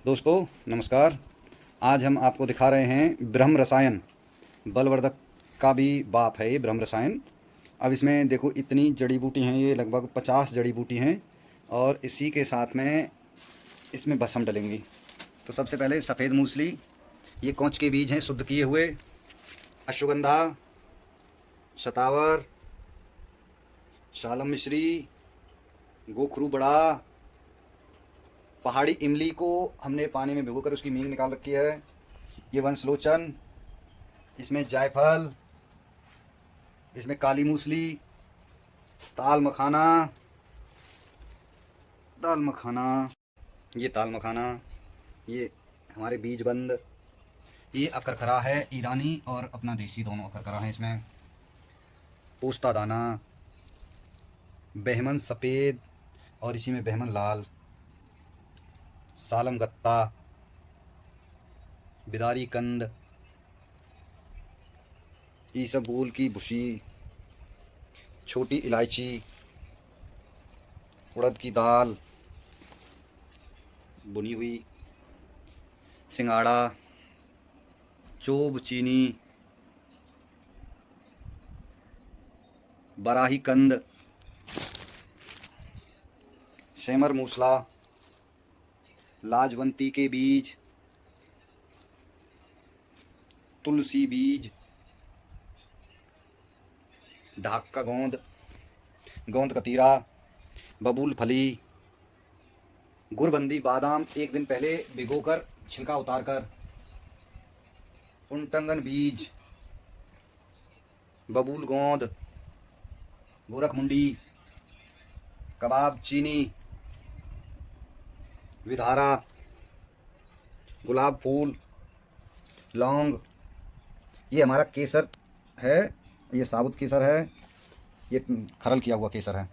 दोस्तों नमस्कार। आज हम आपको दिखा रहे हैं ब्रह्म रसायन। बलवर्धक का भी बाप है ये ब्रह्म रसायन। अब इसमें देखो इतनी जड़ी बूटी हैं, ये लगभग 50 जड़ी बूटी हैं और इसी के साथ में इसमें भस्म डलेंगी। तो सबसे पहले सफ़ेद मूसली, ये कौच के बीज हैं शुद्ध किए हुए, अश्वगंधा, शतावर, शालम मिश्री, गोखरू बड़ा, पहाड़ी इमली को हमने पानी में भिगोकर उसकी मींग निकाल रखी है, ये वंशलोचन, इसमें जायफल, इसमें काली मूसली, ताल मखाना, ये ताल मखाना, ये हमारे बीज बंद, ये अकरखरा है ईरानी और अपना देसी दोनों अकरखरा है इसमें, पोस्ता दाना, बहमन सफ़ेद और इसी में बहमन लाल, सालम गत्ता, बिदारी कंद, ईसबगोल की भुसी, छोटी इलायची, उड़द की दाल बुनी हुई, सिंगाड़ा, चोब चीनी, बराही कंद, सेमर मूसला, लाजवंती के बीज, तुलसी बीज, ढाक का गोंद, गोंद कतीरा, बबूल फली, गुरबंदी बादाम एक दिन पहले भिगोकर छिलका उतारकर, उनटंगन बीज, बबूल गोंद, गोरखमुंडी, कबाब चीनी, विधारा, गुलाब फूल, लौंग, ये हमारा केसर है, ये साबुत केसर है, ये खरल किया हुआ केसर है,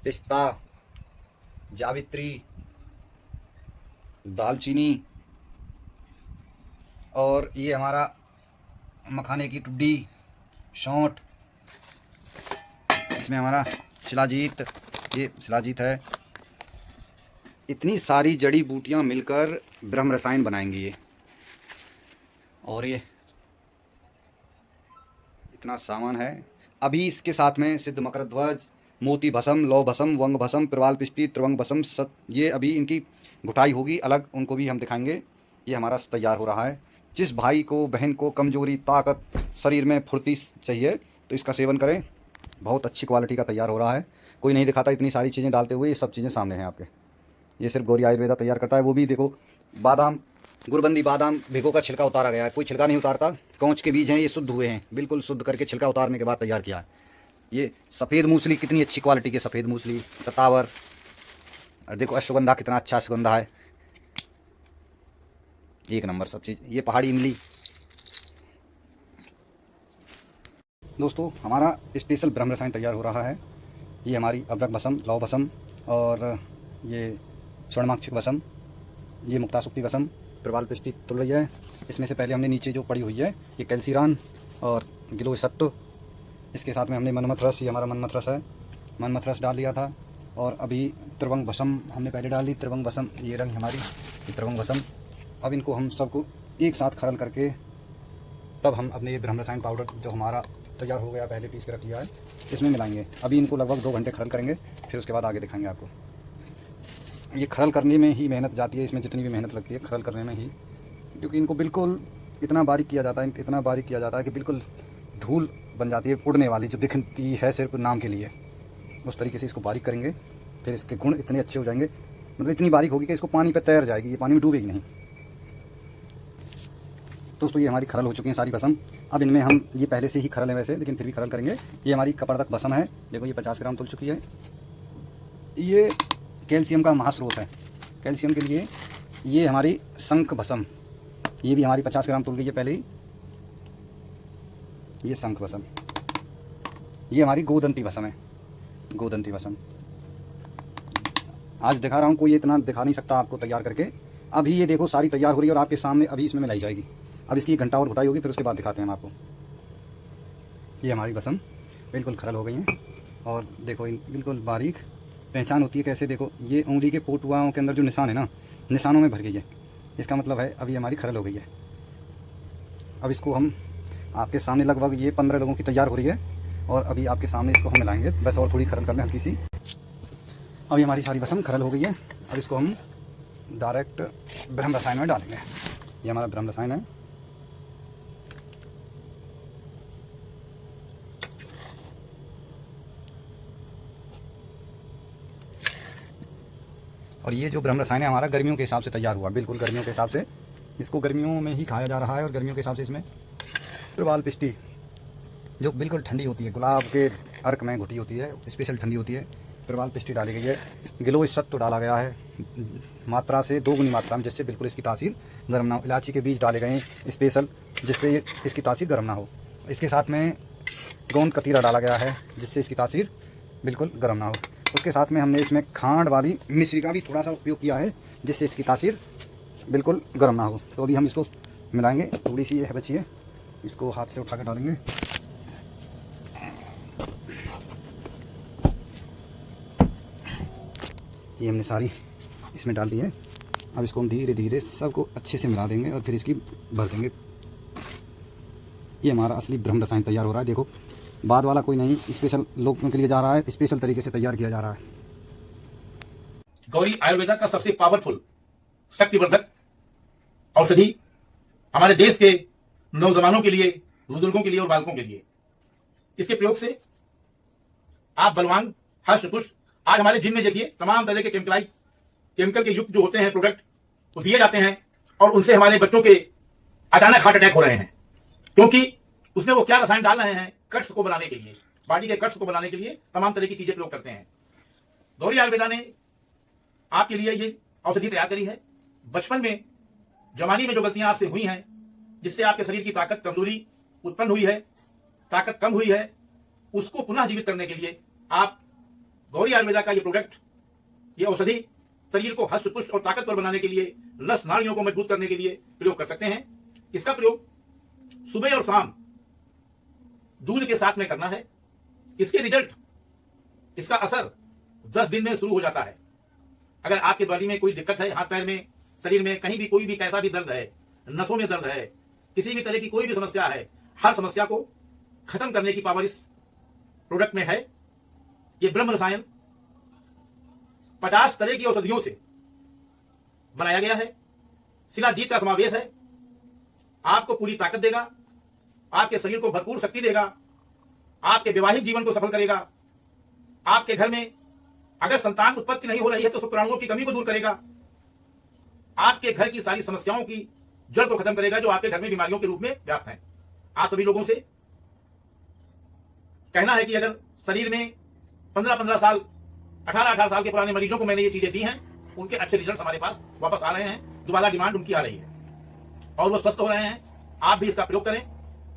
पिस्ता, जावित्री, दालचीनी, और ये हमारा मखाने की टुड्डी, सौंठ, इसमें हमारा शिलाजीत, ये शिलाजीत है। इतनी सारी जड़ी बूटियां मिलकर ब्रह्म रसायन बनाएंगी ये। और ये इतना सामान है। अभी इसके साथ में सिद्ध मकर ध्वज, मोती भस्म, लौ भस्म, वंग भस्म, प्रवाल पिष्टी, त्रिवंग भस्म, ये अभी इनकी घुटाई होगी अलग, उनको भी हम दिखाएंगे। ये हमारा तैयार हो रहा है। जिस भाई को बहन को कमजोरी, ताकत, शरीर में फुर्ती चाहिए तो इसका सेवन करें। बहुत अच्छी क्वालिटी का तैयार हो रहा है। कोई नहीं दिखाता इतनी सारी चीज़ें डालते हुए, ये सब चीज़ें सामने हैं आपके। ये सिर्फ गौरी आयुर्वेदा तैयार करता है। वो भी देखो बादाम, गुरबंदी बादाम भिगो कर छिलका उतारा गया है, कोई छिलका नहीं उतारता। कौच के बीज हैं, ये शुद्ध हुए हैं, बिल्कुल शुद्ध करके छिलका उतारने के बाद तैयार किया है। ये सफ़ेद मूसली, कितनी अच्छी क्वालिटी की सफ़ेद मूसली, शतावर, और देखो अश्वगंधा, कितना अच्छा अश्वगंधा है, एक नंबर सब चीज़। ये पहाड़ी इमली। दोस्तों हमारा स्पेशल ब्रह्म रसायन तैयार हो रहा है। ये हमारी अदरक भस्म, लौ भस्म, और ये स्वर्णमाक्षिक भस्म, ये मुक्तासुक्ति भस्म, प्रवाल पिष्टी तुल रही है। इसमें से पहले हमने नीचे जो पड़ी हुई है ये कैल्सीरान और गिलोय सत्व, इसके साथ में हमने मनमथ रस, ये हमारा मनमथ रस है, मनमथ रस डाल लिया था। और अभी त्रिवंग भस्म हमने पहले डाल दी, त्रिवंग भस्म, ये रंग हमारी, ये त्रिवंग भस्म। अब इनको हम सबको एक साथ खरल करके तब हम अपने ये ब्रह्म रसायन पाउडर जो हमारा तैयार हो गया, पहले पीस के रख लिया है, इसमें मिलाएंगे। अभी इनको लगभग 2 घंटे खरल करेंगे, फिर उसके बाद आगे दिखाएंगे आपको। ये खरल करने में ही मेहनत जाती है, इसमें जितनी भी मेहनत लगती है खरल करने में ही, क्योंकि इनको बिल्कुल इतना बारीक किया जाता है, इतना बारीक किया जाता है कि बिल्कुल धूल बन जाती है, उड़ने वाली, जो दिखती है सिर्फ नाम के लिए। उस तरीके से इसको बारीक करेंगे, फिर इसके गुण इतने अच्छे हो जाएंगे, मतलब इतनी बारीक होगी कि इसको पानी पे तैर जाएगी, ये पानी में डूबेगी नहीं। दोस्तों ये हमारी खरल हो चुकी हैं सारी भस्म। अब इनमें हम, ये पहले से ही खरल है वैसे, लेकिन फिर भी खरल करेंगे। ये हमारी कपर्दक भस्म है, देखो ये 50 ग्राम तुल चुकी है। ये कैल्शियम का महास्रोत है, कैल्शियम के लिए। ये हमारी शंख भस्म, ये भी हमारी 50 ग्राम तुल गई है पहले ही। ये शंख भस्म, ये हमारी गोदंती भस्म है, गोदंती भस्म। आज दिखा रहा हूँ, कोई इतना दिखा नहीं सकता आपको तैयार करके। अभी ये देखो सारी तैयार हो रही है और आपके सामने अभी इसमें मिलाई जाएगी। अब इसकी 1 घंटा और घुटाई होगी, फिर उसके बाद दिखाते हैं हम आपको। ये हमारी भस्म बिल्कुल खरल हो गई हैं और देखो बिल्कुल बारीक पहचान होती है कैसे। देखो ये उंगली के पोटुआओं के अंदर जो निशान है ना, निशानों में भर गई है। इसका मतलब है अभी हमारी खरल हो गई है। अब इसको हम आपके सामने लगभग ये 15 लोगों की तैयार हो रही है और अभी आपके सामने इसको हम मिलाएंगे। बस और थोड़ी खरल कर लें हल्की सी। अभी हमारी सारी बसम खरल हो गई है। अब इसको हम डायरेक्ट ब्रह्म रसायन में डालेंगे। ये हमारा ब्रह्म रसायन है। और ये जो ब्रह्म रसायन है हमारा गर्मियों के हिसाब से तैयार हुआ, बिल्कुल गर्मियों के हिसाब से। इसको गर्मियों में ही खाया जा रहा है और गर्मियों के हिसाब से इसमें प्रवाल पिष्टी जो बिल्कुल ठंडी होती है, गुलाब के अर्क में घुटी होती है, स्पेशल ठंडी होती है, प्रवाल पिष्टी डाली गई है। गिलोय सत्व डाला गया है मात्रा से 2 गुनी मात्रा में, जिससे बिल्कुल इसकी तासीर गर्म ना हो। इलायची के बीज डाले गए हैं स्पेशल, जिससे इसकी तासीर गर्म ना हो। इसके साथ में गोंद कतीरा डाला गया है, जिससे इसकी तासीर बिल्कुल गर्म ना हो। उसके साथ में हमने इसमें खांड वाली मिश्री का भी थोड़ा सा उपयोग किया है, जिससे इसकी तासीर बिल्कुल गर्म ना हो। तो अभी हम इसको मिलाएंगे। थोड़ी सी ये है बची है, इसको हाथ से उठा कर डालेंगे। ये हमने सारी इसमें डाल दी है। अब इसको हम धीरे धीरे सबको अच्छे से मिला देंगे और फिर इसकी भर देंगे। ये हमारा असली ब्रह्म रसायन तैयार हो रहा है। देखो, बाद वाला कोई नहीं, स्पेशल लोगों के लिए जा रहा है, स्पेशल तरीके से तैयार किया जा रहा है। गौरी आयुर्वेदा का सबसे पावरफुल शक्तिवर्धक औषधि हमारे देश के नौजवानों के लिए, बुजुर्गों के लिए और बालकों के लिए। इसके प्रयोग से आप बलवान, हष्ट पुष्ट। आज हमारे जिम में देखिए तमाम तरह के केमिकल के युक्त जो होते हैं प्रोडक्ट वो दिए जाते हैं और उनसे हमारे बच्चों के अचानक हार्ट अटैक हो रहे हैं, क्योंकि उसमें वो क्या रसायन डाल रहे हैं, कट्स को बनाने के लिए, बॉडी के कट्स को बनाने के लिए तमाम तरह की चीजें प्रयोग करते हैं। गौरी आयुर्वेदा ने आपके लिए ये औषधि तैयार करी है। बचपन में, जवानी में जो गलतियां आपसे हुई हैं, जिससे आपके शरीर की ताकत कमजोरी उत्पन्न हुई है, ताकत कम हुई है, उसको पुनः जीवित करने के लिए आप गौरी आयुर्वेदा का ये प्रोडक्ट, ये औषधि शरीर को हष्ट पुष्ट और ताकतवर बनाने के लिए, नस नाड़ियों को मजबूत करने के लिए प्रयोग कर सकते हैं। इसका प्रयोग सुबह और शाम दूध के साथ में करना है। इसके रिजल्ट, इसका असर 10 दिन में शुरू हो जाता है। अगर आपके बॉडी में कोई दिक्कत है, हाथ पैर में, शरीर में कहीं भी कोई भी कैसा भी दर्द है, नसों में दर्द है, किसी भी तरह की कोई भी समस्या है, हर समस्या को खत्म करने की पावर इस प्रोडक्ट में है। ये ब्रह्म रसायन 50 तरह की औषधियों से बनाया गया है। शिलाजीत का समावेश है। आपको पूरी ताकत देगा, आपके शरीर को भरपूर शक्ति देगा, आपके वैवाहिक जीवन को सफल करेगा। आपके घर में अगर संतान उत्पत्ति नहीं हो रही है तो शुक्राणुओं की कमी को दूर करेगा। आपके घर की सारी समस्याओं की जड़ को खत्म करेगा जो आपके घर में बीमारियों के रूप में व्याप्त हैं। आप सभी लोगों से कहना है कि अगर शरीर में 15-15 साल, 18-18 साल के पुराने मरीजों को मैंने ये चीजें दी हैं, उनके अच्छे रिजल्ट हमारे पास वापस आ रहे हैं, दोबारा डिमांड उनकी आ रही है और वो स्वस्थ हो रहे हैं। आप भी इसका प्रयोग करें,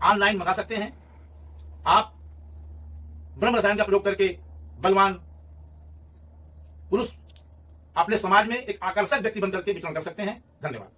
ऑनलाइन मंगा सकते हैं। आप ब्रह्म रसायन का प्रयोग करके बलवान पुरुष अपने समाज में एक आकर्षक व्यक्ति बनकर के विचरण कर सकते हैं। धन्यवाद।